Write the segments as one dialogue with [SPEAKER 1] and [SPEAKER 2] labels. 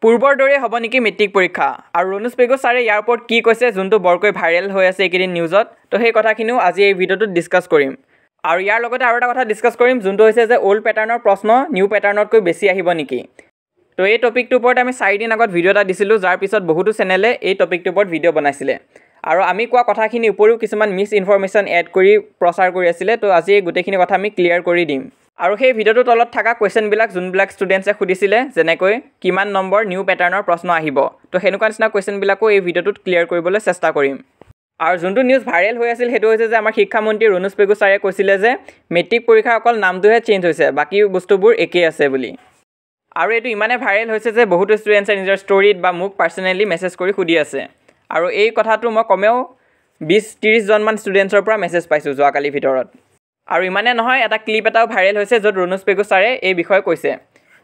[SPEAKER 1] পূৰ্বৰ দৰে হ'ব নেকি মেট্ৰিক পৰীক্ষা আৰু ৰণুজ পেগু ছাৰে ইয়াৰ ওপৰত কি কৈছে যোনটো বৰকৈ ভাইৰেল হৈ আছে এইকেইদিন নিউজত তো সেই কথাখিনিও আজি এই ভিডিঅ'টোত ডিছকাছ কৰিম আৰু ইয়াৰ লগতে আৰু এটা কথা ডিছকাছ কৰিম যোনটো হৈছে যে ওল্ড পেটাৰ্নৰ প্ৰশ্ন নিউ পেটাৰ্নতকৈ বেছি আহিব নেকি তো এই টপিকটোৰ ওপৰত আমি 4 দিন আগত ভিডিঅ' এটা দিছিলোঁ যাৰ পিছত বহুতো চেনেলে এই টপিকটোৰ ওপৰত ভিডিঅ' বনাইছিলে আৰু আমি কোৱা কথাখিনিৰ উপৰিও কিছুমান মিছ ইনফৰমেশ্যন এড কৰি প্ৰচাৰ কৰি আছিলে তো আজি এই গোটেইখিনি কথা আমি ক্লিয়াৰ কৰি দিম আৰু সেই ভিডিঅ'টোৰ তলত থকা কুৱেশ্যনবিলাক যোনবিলাক ষ্টুডেণ্টছে সুধিছিলে যেনেকৈ কিমান নম্বৰ নিউ পেটাৰ্নৰ প্ৰশ্ন আহিব তো সেনেকুৱা নিচিনা কুৱেশ্যনবিলাকো এই ভিডিঅ'টোত ক্লিয়াৰ কৰিবলৈ চেষ্টা কৰিম আৰু যোনটো নিউজ ভাইৰেল হৈ আছিল সেইটো হৈছে যে আমাৰ শিক্ষামন্ত্ৰী ৰণুজ পেগু ছাৰে কৈছিলে যে মেট্ৰিক পৰীক্ষা অকল নামটোহে চেঞ্জ হৈছে বাকী বস্তুবোৰ একেই আছে বুলি আৰু এইটো ইমানে ভাইৰেল হৈছে যে বহুতো ষ্টুডেণ্টছে নিজৰ ষ্টৰিত বা মোক পাৰ্চনেলি মেছেজ কৰি সুধি আছে আৰু এই কথাটো মই কমেও 20-30 জনমান ষ্টুডেণ্টছৰ পৰা মেছেজ পাইছোঁ যোৱাকালিৰ ভিতৰত আৰু ইমানে নহয় এটা ক্লিপ এটাও ভাইৰেল হৈছে য'ত ৰণুজ পেগু ছাৰে এই বিষয়ে কৈছে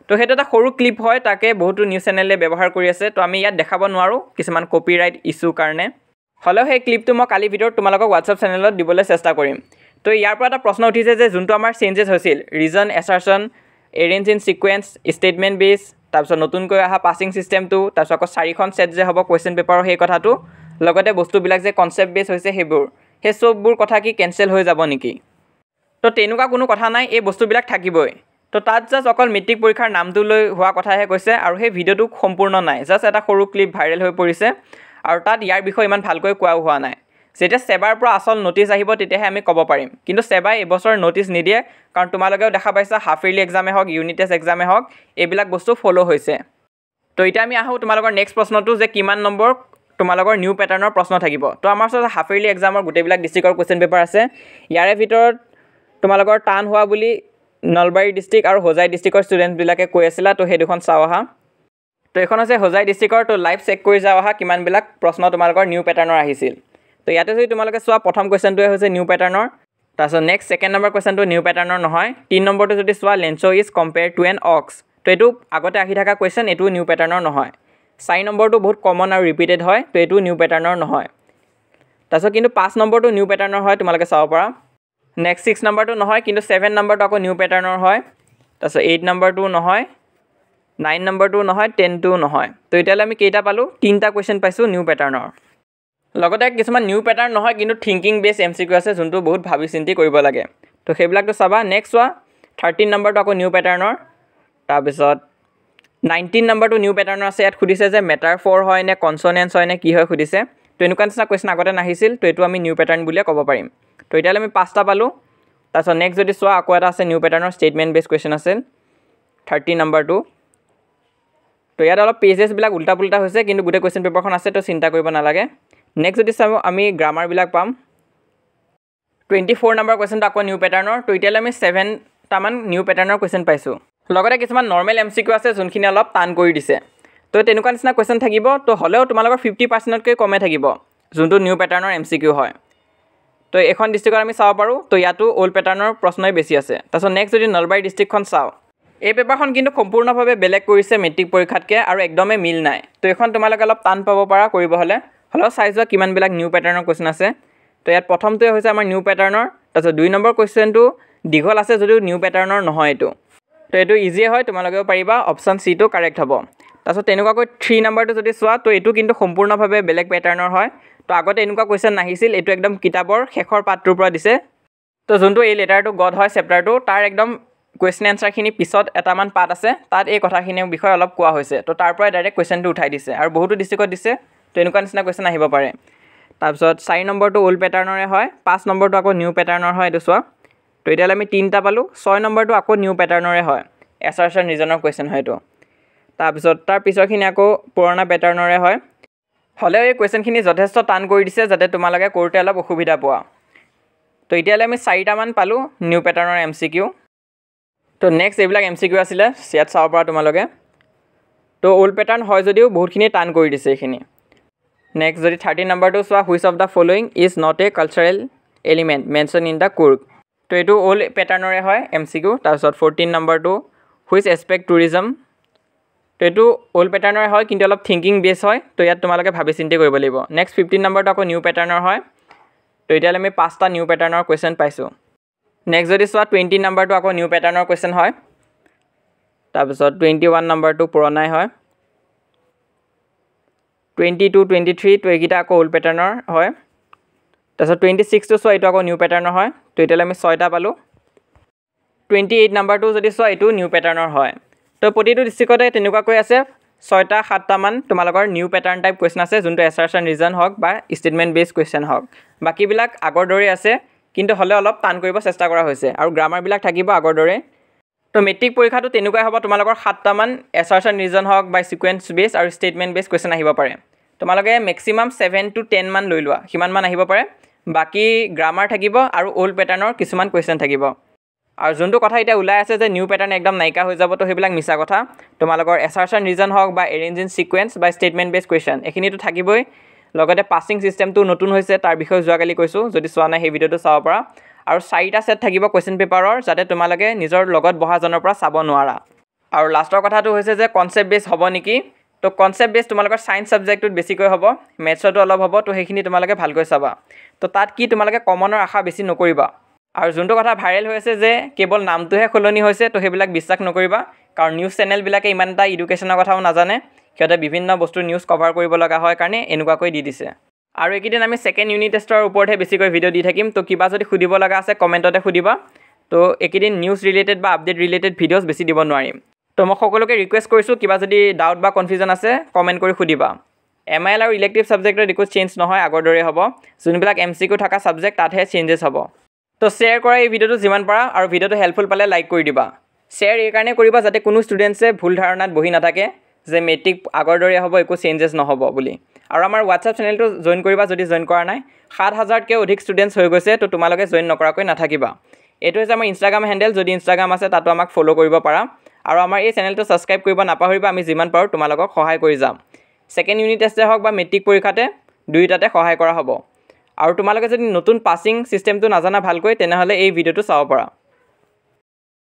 [SPEAKER 1] তো সেইটো এটা সৰু ক্লিপ হয় তাকে বহুতো নিউজ চেনেলে ব্যৱহাৰ কৰি আছে তো আমি ইয়াত দেখাব নোৱাৰোঁ কিছুমান কপিৰাইট ইছ্যুৰ কাৰণে হ'লেও সেই ক্লিপটো মই কালি ভিডিঅ'ত তোমালোকক হোৱাটছআপ চেনেলত দিবলৈ চেষ্টা কৰিম তো ইয়াৰ পৰা এটা প্ৰশ্ন উঠিছে যে যোনটো আমাৰ চেঞ্জেছ হৈছিল reason assertion arrange in sequence statement base তাৰপিছত নতুনকৈ অহা পাছিং ছিষ্টেমটো তাৰপিছত আকৌ 4খন ছেট যে হ'ব কুৱেশ্যন পেপাৰৰ সেই কথাটো লগতে বস্তুবিলাক যে কনচেপ্ট বেছ হৈছে সেইবোৰ সেই চববোৰ কথা কি কেঞ্চেল হৈ যাব নেকি তো তেনেকুৱা কোনো কথা নাই এই বস্তুবিলাক থাকিবই তো তাত জাষ্ট অকল মেট্ৰিক পৰীক্ষাৰ নামটো লৈ হোৱা কথাহে কৈছে আৰু সেই ভিডিঅ'টো সম্পূৰ্ণ নাই জাষ্ট এটা সৰু ক্লিপ ভাইৰেল হৈ পৰিছে আৰু তাত ইয়াৰ বিষয়ে ইমান ভালকৈ কোৱাও হোৱা নাই যেতিয়া সেবাৰ পৰা আসল নটিচ আহিব তেতিয়াহে আমি ক'ব পাৰিম কিন্তু সেবাই এবছৰ নটিচ নিদিয়ে কাৰণ তোমালোকেও দেখা পাইছা হাফ ইয়াৰলি এক্সামে হওক ইউনিট টেষ্ট এক্সামে হওক এইবিলাক বস্তু ফ'ল' হৈছে তো এতিয়া আমি আহোঁ তোমালোকৰ নেক্সট প্ৰশ্নটো যে কিমান নম্বৰ তোমালোকৰ নিউ পেটাৰ্নৰ প্ৰশ্ন থাকিব তো আমাৰ ওচৰত হাফ ইয়াৰলি এক্সামৰ গোটেইবিলাক ডিষ্ট্ৰিক্টৰ কুৱেশ্যন পেপাৰ আছে ইয়াৰে ভিতৰত তোমালোকৰ টান হোৱা বুলি নলবাৰী ডিষ্ট্ৰিক্ট আৰু হোজাই ডিষ্ট্ৰিক্টৰ ষ্টুডেণ্টবিলাকে কৈ আছিলা তো সেই দুখন চাওঁ আহা তো এইখন হৈছে হোজাই ডিষ্ট্ৰিক্টৰ তো লাইভ চেক কৰি যাওঁ আহা কিমানবিলাক প্ৰশ্ন তোমালোকৰ নিউ পেটাৰ্নৰ আহিছিল তো ইয়াতে যদি তোমালোকে চোৱা প্ৰথম কুৱেশ্যনটোৱে হৈছে নিউ পেটাৰ্নৰ তাৰপিছত নেক্সট ছেকেণ্ড নম্বৰ কুৱেশ্যনটো নিউ পেটাৰ্নৰ নহয় 3 নম্বৰটো যদি চোৱা length' is compare to an ox তো এইটো আগতে আহি থকা কুৱেশ্যন এইটো নিউ পেটাৰ্নৰ নহয় 4 নম্বৰটো বহুত কমন আৰু ৰিপিটেড হয় তো এইটো নিউ পেটাৰ্নৰ নহয় তাৰপিছত কিন্তু 5 নম্বৰটো নিউ পেটাৰ্নৰ হয় তোমালোকে চাব পাৰা নেক্সট 6 নম্বৰটো নহয় কিন্তু 7 নম্বৰটো আকৌ নিউ পেটাৰ্নৰ হয় তাৰপিছত 8 নম্বৰটো নহয় 9 নম্বৰটো নহয় 10টো নহয় তো এতিয়ালৈ আমি কেইটা পালোঁ 3টা কুৱেশ্যন পাইছোঁ নিউ পেটাৰ্নৰ লগতে কিছুমান নিউ পেটাৰ্ণ নহয় কিন্তু থিংকিং বেছ MCQ আছে যোনটো বহুত ভাবি চিন্তি কৰিব লাগে তো সেইবিলাকতো চাবা নেক্সট চোৱা 13 নম্বৰটো আকৌ নিউ পেটাৰ্ণৰ তাৰপিছত 19 নম্বৰটো নিউ পেটাৰ্ণৰ আছে ইয়াত সুধিছে যে মেটাৰফৰ হয় নে কনছনেন্স হয় নে কি হয় সুধিছে তো এনেকুৱা নিচিনা কুৱেশ্যন আগতে নাহিছিল তো এইটো আমি নিউ পেটাৰ্ণ বুলিয়ে ক'ব পাৰিম তো এতিয়ালৈ আমি 5টা পালোঁ তাৰপিছত নেক্সট যদি চোৱা আকৌ এটা আছে নিউ পেটাৰ্ণৰ ষ্টেটমেণ্ট বেছ কুৱেশ্যন আছিল 30 নম্বৰটো তো ইয়াত অলপ পেজেছবিলাক উল্টা পুল্টা হৈছে কিন্তু গোটেই কুৱেশ্যন পেপাৰখন আছে তো চিন্তা কৰিব নালাগে নেক্সট যদি চাওঁ আমি গ্ৰামাৰবিলাক পাম 24 নম্বৰ কুৱেশ্যনটো আকৌ নিউ পেটাৰ্ণৰ তো এতিয়ালৈ আমি 7টামান নিউ পেটাৰ্ণৰ কুৱেশ্যন পাইছোঁ লগতে কিছুমান নৰ্মেল MCQ আছে যোনখিনি অলপ টান কৰি দিছে তো তেনেকুৱা নিচিনা কুৱেশ্যন থাকিব তো হ'লেও তোমালোকৰ 50%তকৈ কমে থাকিব যোনটো নিউ পেটাৰ্ণৰ MCQ হয় তো এখন ডিষ্ট্ৰিক্টত আমি চাব পাৰোঁ তো ইয়াতো অল্ড পেটাৰ্ণৰ প্ৰশ্নই বেছি আছে তাৰপিছত নেক্সট যদি নলবাৰী ডিষ্ট্ৰিক্টখন চাওঁ এই পেপাৰখন কিন্তু সম্পূৰ্ণভাৱে বেলেগ কৰিছে মেট্ৰিক পৰীক্ষাতকৈ আৰু একদমেই মিল নাই তো এইখন তোমালোকে অলপ টান পাব পাৰা কৰিব হ'লেও চাই যোৱা কিমানবিলাক নিউ পেটাৰ্ণৰ কুৱেশ্যন আছে তো ইয়াত প্ৰথমটোৱে হৈছে আমাৰ নিউ পেটাৰ্ণৰ তাৰপিছত 2 নম্বৰ কুৱেশ্যনটো দীঘল আছে যদিও নিউ পেটাৰ্ণৰ নহয় এইটো তো এইটো ইজিয়ে হয় তোমালোকেও পাৰিবা অপশ্যন চিটো কাৰেক্ট হ'ব তাৰপিছত তেনেকুৱাকৈ 3 নম্বৰটো যদি চোৱা তো এইটো কিন্তু সম্পূৰ্ণভাৱে বেলেগ পেটাৰ্ণৰ হয় তো আগতে এনেকুৱা কুৱেশ্যন নাহিছিল এইটো একদম কিতাপৰ শেষৰ পাঠটোৰ পৰা দিছে তো যোনটো এই লেটাৰটো গড হয় চেপ্টাৰটো তাৰ একদম কুৱেশ্যন এনচাৰখিনি পিছত এটামান পাৰ্ট আছে তাত এই কথাখিনিৰ বিষয়ে অলপ কোৱা হৈছে তো তাৰ পৰাই ডাইৰেক্ট কুৱেশ্যনটো উঠাই দিছে আৰু বহুতো ডিষ্ট্ৰিক্টত দিছে তো এনেকুৱা নিচিনা কুৱেশ্যন আহিব পাৰে তাৰপিছত 4 নম্বৰটো অল্ড পেটাৰ্ণৰে হয় 5 নম্বৰটো আকৌ নিউ পেটাৰ্ণৰ হয় এইটো চোৱা তো এতিয়ালৈ আমি 3টা পালোঁ 6 নম্বৰটো আকৌ নিউ পেটাৰ্ণৰে হয় এছাৰশ্যন ৰিজনৰ কুৱেশ্যন হয় এইটো তাৰপিছত তাৰ পিছৰখিনি আকৌ পুৰণা পেটাৰ্ণৰে হয় হ'লেও এই কুৱেশ্যনখিনি যথেষ্ট টান কৰি দিছে যাতে তোমালোকে কৰোঁতে অলপ অসুবিধা পোৱা তো এতিয়ালৈ আমি 4টামান পালোঁ নিউ পেটাৰ্ণৰ MCQ তো নেক্সট এইবিলাক MCQ আছিলে ইয়াত চাব পৰা তোমালোকে তো অল্ড পেটাৰ্ণ হয় যদিও বহুতখিনি টান কৰি দিছে এইখিনি নেক্সট যদি 13 নম্বৰটো চোৱা which of the following is not a cultural element mention in the কুৰ্ক তো এইটো অল্ড পেটাৰ্ণৰে হয় MCQ তাৰপিছত 14 নম্বৰটো হুইচ এছপেক্ট টুৰিজম তো এইটো অল্ড পেটাৰ্ণৰে হয় কিন্তু অলপ থিংকিং বেছ হয় তো ইয়াত তোমালোকে ভাবি চিন্তি কৰিব লাগিব নেক্সট 15 নম্বৰটো আকৌ নিউ পেটাৰ্ণৰ হয় তো এতিয়ালৈ আমি 5টা নিউ পেটাৰ্ণৰ কুৱেশ্যন পাইছোঁ নেক্সট যদি চোৱা 20 নম্বৰটো আকৌ নিউ পেটাৰ্ণৰ কুৱেশ্যন হয় তাৰপিছত 21 নম্বৰটো পুৰণাই হয় 22, 23 তো এইকেইটা আকৌ ওল্ড পেটাৰ্ণৰ হয়। তাৰপিছত 26টো চোৱা এইটো আকৌ নিউ পেটাৰ্ণৰ হয়। তো এতিয়ালৈ আমি 6টা পালোঁ। 28 নাম্বাৰটো যদি চোৱা এইটো নিউ পেটাৰ্ণৰ হয়। তো প্ৰতিটো ডিষ্ট্ৰিক্টতে তেনেকুৱাকৈ আছে 6টা 7টামান তোমালোকৰ নিউ পেটাৰ্ণ টাইপ কুৱেশ্যন আছে, যোনটো এছাৰশ্যন ৰিজন হওক বা ষ্টেটমেণ্ট বেছ কুৱেশ্যন হওক। বাকীবিলাক আগৰ দৰেই আছে, কিন্তু হ'লে অলপ টান কৰিব চেষ্টা কৰা হৈছে, আৰু গ্ৰামাৰবিলাক থাকিব আগৰ দৰে। তো মেট্ৰিক পৰীক্ষাটো তেনেকুৱাই হ'ব, তোমালোকৰ 7টামান এছাৰশ্যন ৰিজন হওক বা ছিকুৱেঞ্চ বেছ আৰু ষ্টেটমেণ্ট বেছ কুৱেশ্যন আহিব পাৰে। তোমালোকে মেক্সিমাম 7 to 10 মান লৈ লোৱা, সিমানমান আহিব পাৰে। বাকী গ্ৰামাৰ থাকিব আৰু অল্ড পেটাৰ্ণৰ কিছুমান কুৱেশ্যন থাকিব। আৰু যোনটো কথা এতিয়া ওলাই আছে যে নিউ পেটাৰ্ণ একদম নাইকিয়া হৈ যাব, তো সেইবিলাক মিছা কথা। তোমালোকৰ এছাৰশ্যন ৰিজন হওক বা এৰেঞ্জ ইন ছিকুৱেঞ্চ বা ষ্টেটমেণ্ট বেছ কুৱেশ্যন এইখিনিতো থাকিবই। লগতে পাছিং ছিষ্টেমটো নতুন হৈছে, তাৰ বিষয়ে যোৱাকালি কৈছোঁ, যদি চোৱা নাই সেই ভিডিঅ'টো চাব পৰা। আৰু 4টা ছেট থাকিব কুৱেশ্যন পেপাৰৰ, যাতে তোমালোকে নিজৰ লগত বহাজনৰ পৰা চাব নোৱাৰা। আৰু লাষ্টৰ কথাটো হৈছে যে কনচেপ্ট বেছ হ'ব নেকি। তো কনচেপ্ট বেছ তোমালোকৰ ছায়েন্স ছাবজেক্টটোত বেছিকৈ হ'ব, মেথছতো অলপ হ'ব। তো সেইখিনি তোমালোকে ভালকৈ চাবা। তো তাত কি তোমালোকে কমনৰ আশা বেছি নকৰিবা। আৰু যোনটো কথা ভাইৰেল হৈ আছে যে কেৱল নামটোহে সলনি হৈছে, তো সেইবিলাক বিশ্বাস নকৰিবা। কাৰণ নিউজ চেনেলবিলাকে ইমান এটা এডুকেশ্যনৰ কথাও নাজানে, সিহঁতে বিভিন্ন বস্তুৰ নিউজ কভাৰ কৰিব লগা হয় কাৰণে এনেকুৱাকৈ দি দিছে। আৰু এইকেইদিন আমি ছেকেণ্ড ইউনিট টেষ্টৰ ওপৰতহে বেছিকৈ ভিডিঅ' দি থাকিম। তো কিবা যদি সুধিব লগা আছে কমেণ্টতে সুধিবা। তো এইকেইদিন নিউজ ৰিলেটেড বা আপডেট ৰিলেটেড ভিডিঅ'জ বেছি দিব নোৱাৰিম। তো মই সকলোকে ৰিকুৱেষ্ট কৰিছোঁ, কিবা যদি ডাউট বা কনফিউজন আছে কমেণ্ট কৰি সুধিবা। MIL আৰু ইলেক্টিভ ছাবজেক্টত একো চেঞ্জ নহয়, আগৰ দৰে হ'ব। যোনবিলাক MCQ থকা ছাবজেক্ট তাতহে চেঞ্জেছ হ'ব। তো শ্বেয়াৰ কৰা এই ভিডিঅ'টো যিমান পাৰা, আৰু ভিডিঅ'টো হেল্পফুল পালে লাইক কৰি দিবা। শ্বেয়াৰ এই কাৰণে কৰিবা যাতে কোনো ষ্টুডেণ্টছে ভুল ধাৰণাত বহি নাথাকে যে মেট্ৰিক আগৰ দৰে হ'ব, একো চেঞ্জেছ নহ'ব বুলি। আৰু আমাৰ হোৱাটছআপ চেনেলটো জইন কৰিবা যদি জইন কৰা নাই। 7,000তকৈ অধিক ষ্টুডেণ্টছ হৈ গৈছে, তো তোমালোকে জইন নকৰাকৈ নাথাকিবা। এইটো হৈছে আমাৰ ইনষ্টাগ্ৰাম হেণ্ডেল, যদি ইনষ্টাগ্ৰাম আছে তাতো আমাক ফ'ল' কৰিব পাৰা। আৰু আমাৰ এই চেনেলটো ছাবস্ক্ৰাইব কৰিব নাপাহৰিবা, আমি যিমান পাৰোঁ তোমালোকক সহায় কৰি যাম। ছেকেণ্ড ইউনিট টেষ্টে হওক বা মেট্ৰিক পৰীক্ষাতে দুয়োটাতে সহায় কৰা হ'ব। আৰু তোমালোকে যদি নতুন পাছিং ছিষ্টেমটো নাজানা ভালকৈ, তেনেহ'লে এই ভিডিঅ'টো চাব পাৰা।